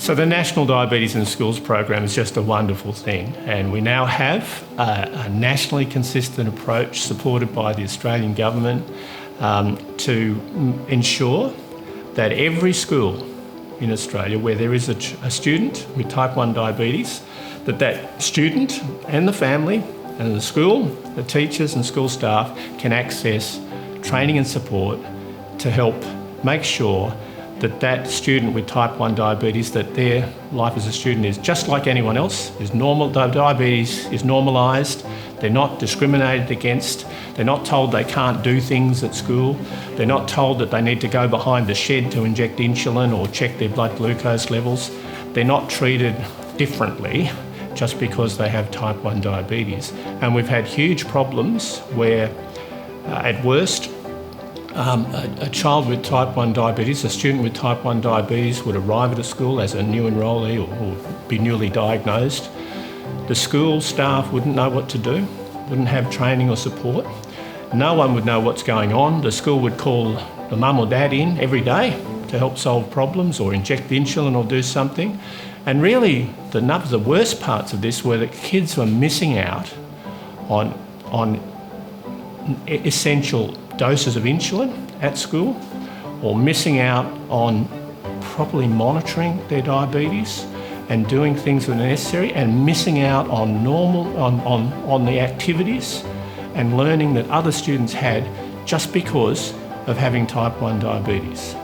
So the National Diabetes in Schools program is just a wonderful thing, and we now have a nationally consistent approach supported by the Australian government to ensure that every school in Australia where there is a student with type 1 diabetes, that student and the family and the school, the teachers and school staff can access training and support to help make sure that student with type 1 diabetes, that their life as a student is just like anyone else, is normal. Diabetes is normalised, they're not discriminated against, they're not told they can't do things at school, they're not told that they need to go behind the shed to inject insulin or check their blood glucose levels. They're not treated differently just because they have type 1 diabetes. And we've had huge problems where, at worst, a child with type 1 diabetes, a student with type 1 diabetes would arrive at a school as a new enrollee or be newly diagnosed. The school staff wouldn't know what to do, wouldn't have training or support. No one would know what's going on. The school would call the mum or dad in every day to help solve problems or inject the insulin or do something. And really, the worst parts of this were that kids were missing out on essential doses of insulin at school, or missing out on properly monitoring their diabetes and doing things that are necessary, and missing out on the activities and learning that other students had just because of having type 1 diabetes.